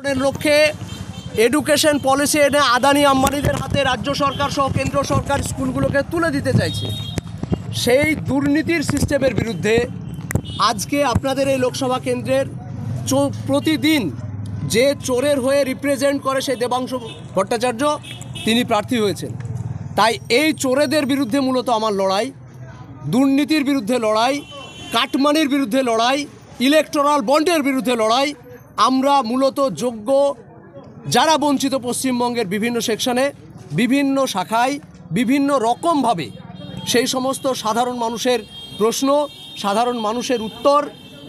লক্ষ্যে education policy এনে আদানি আম্বানিদের হাতে রাজ্য সরকার সহ কেন্দ্র সরকার স্কুলগুলোকে তুলে দিতে চাইছে। সেই দুর্নীতির সিস্টেমের বিরুদ্ধে আজকে আপনাদের এই লোকসভা কেন্দ্রের প্রতিদিন যে চোরের হয়ে রিপ্রেজেন্ট করে সেই দেবাংশু ভট্টাচার্য তিনি প্রার্থী হয়েছেন। তাই এই চোরেদের বিরুদ্ধে মূলত আমার লড়াই, দুর্নীতির বিরুদ্ধে লড়াই, কাটমানির বিরুদ্ধে লড়াই, ইলেকটোরাল বন্ডের বিরুদ্ধে লড়াই। আমরা মূলত যোগ্য যারা বঞ্চিত পশ্চিমবঙ্গের বিভিন্ন সেকশনে, বিভিন্ন শাখায়, বিভিন্ন রকমভাবে সেই সমস্ত সাধারণ মানুষের প্রশ্ন, সাধারণ মানুষের উত্তর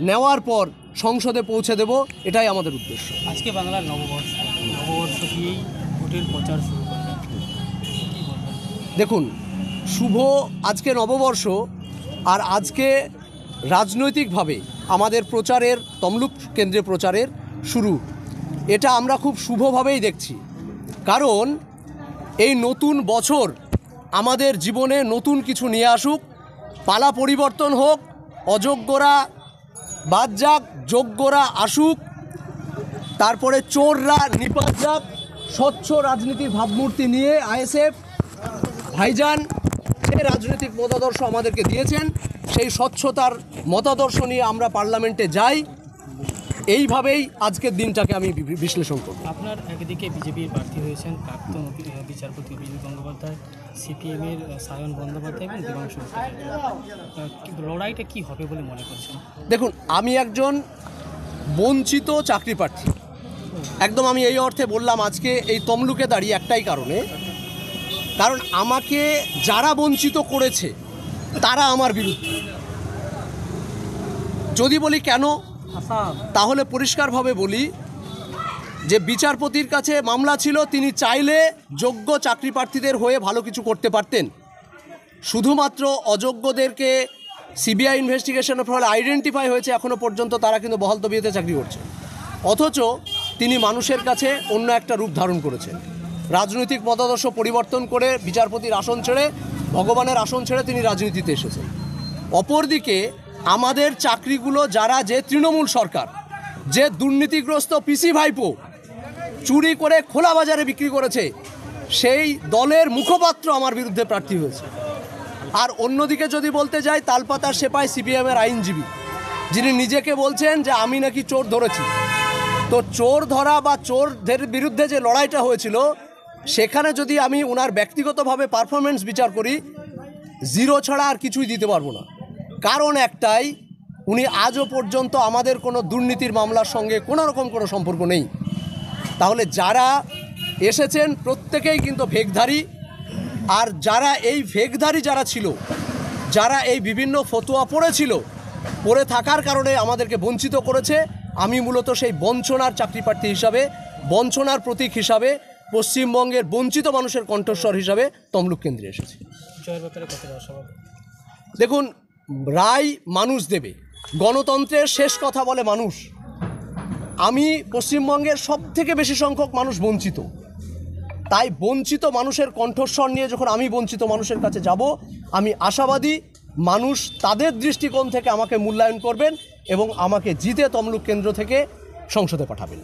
নেওয়ার পর সংসদে পৌঁছে দেব, এটাই আমাদের উদ্দেশ্য। আজকে বাংলার নববর্ষ দিয়েই ভোটের প্রচার শুরু করলেন, দেখুন, শুভ আজকে নববর্ষ, আর আজকে রাজনৈতিকভাবে আমাদের প্রচারের তমলুক কেন্দ্রে প্রচারের শুরু, এটা আমরা খুব শুভভাবেই দেখছি। কারণ এই নতুন বছর আমাদের জীবনে নতুন কিছু নিয়ে আসুক, পালা পরিবর্তন হোক, অযোগ্যরা বাদ যাক, যোগ্যরা আসুক, তারপরে চোররা নিপাত যাক। স্বচ্ছ রাজনীতির ভাবমূর্তি নিয়ে আইএসএফ ভাইজান যে রাজনৈতিক মতাদর্শ আমাদেরকে দিয়েছেন, সেই স্বচ্ছতার মতাদর্শ নিয়ে আমরা পার্লামেন্টে যাই। এইভাবেই আজকের দিনটাকে আমি বিশ্লেষণ করব। আপনার একদিকে বিজেপির প্রার্থী হয়েছেন প্রাক্তন বিচারপতি অভিজিৎ গঙ্গোপাধ্যায়, সিপিএমের সায়ন বন্দ্যোপাধ্যায় এবং দেবাংশু ভট্টাচার্য। লড়াইটা কী হবে বলে মনে করছেন? দেখুন, আমি একজন বঞ্চিত চাকরি প্রার্থী, একদম আমি এই অর্থে বললাম আজকে এই তমলুকে দাঁড়িয়ে একটাই কারণে, কারণ আমাকে যারা বঞ্চিত করেছে তারা আমার বিরুদ্ধে। যদি বলি কেন, তাহলে পরিষ্কারভাবে বলি যে বিচারপতির কাছে মামলা ছিল, তিনি চাইলে যোগ্য চাকরি প্রার্থীদের হয়ে ভালো কিছু করতে পারতেন। শুধুমাত্র অযোগ্যদেরকে সিবিআই ইনভেস্টিগেশনের ফলে আইডেন্টিফাই হয়েছে, এখনও পর্যন্ত তারা কিন্তু বহাল তবিয়তে চাকরি করছে। অথচ তিনি মানুষের কাছে অন্য একটা রূপ ধারণ করেছেন, রাজনৈতিক মতাদর্শ পরিবর্তন করে বিচারপতির আসন ছেড়ে, ভগবানের আসন ছেড়ে তিনি রাজনীতিতে এসেছেন। অপরদিকে আমাদের চাকরিগুলো যারা, যে তৃণমূল সরকার, যে দুর্নীতিগ্রস্ত পিসি ভাইপো চুরি করে খোলা বাজারে বিক্রি করেছে, সেই দলের মুখপাত্র আমার বিরুদ্ধে প্রার্থী হয়েছে। আর অন্যদিকে যদি বলতে যাই, তালপাতার সেপাই সিপিএমের আইনজীবী, যিনি নিজেকে বলছেন যে আমি নাকি চোর ধরেছি। তো চোর ধরা বা চোরদের বিরুদ্ধে যে লড়াইটা হয়েছিল, সেখানে যদি আমি ওনার ব্যক্তিগতভাবে পারফরমেন্স বিচার করি, জিরো ছাড়া আর কিছুই দিতে পারবো না। কারণ একটাই, উনি আজও পর্যন্ত আমাদের কোনো দুর্নীতির মামলার সঙ্গে কোনো রকম কোনো সম্পর্ক নেই। তাহলে যারা এসেছেন প্রত্যেকেই কিন্তু ফেকধারী, আর যারা এই ফেকধারী যারা ছিল, যারা এই বিভিন্ন ফতোয়া পড়েছিল, পড়ে থাকার কারণে আমাদেরকে বঞ্চিত করেছে, আমি মূলত সেই বঞ্চনার চাকরি প্রার্থী হিসাবে, বঞ্চনার প্রতীক হিসাবে, পশ্চিমবঙ্গের বঞ্চিত মানুষের কণ্ঠস্বর হিসাবে তমলুক কেন্দ্রে এসেছি। দেখুন, রায় মানুষ দেবে, গণতন্ত্রের শেষ কথা বলে মানুষ। আমি পশ্চিমবঙ্গের সবথেকে বেশি সংখ্যক মানুষ বঞ্চিত, তাই বঞ্চিত মানুষের কণ্ঠস্বর নিয়ে যখন আমি বঞ্চিত মানুষের কাছে যাব, আমি আশাবাদী মানুষ তাদের দৃষ্টিকোণ থেকে আমাকে মূল্যায়ন করবেন এবং আমাকে জিতে তমলুক কেন্দ্র থেকে সংসদে পাঠাবেন।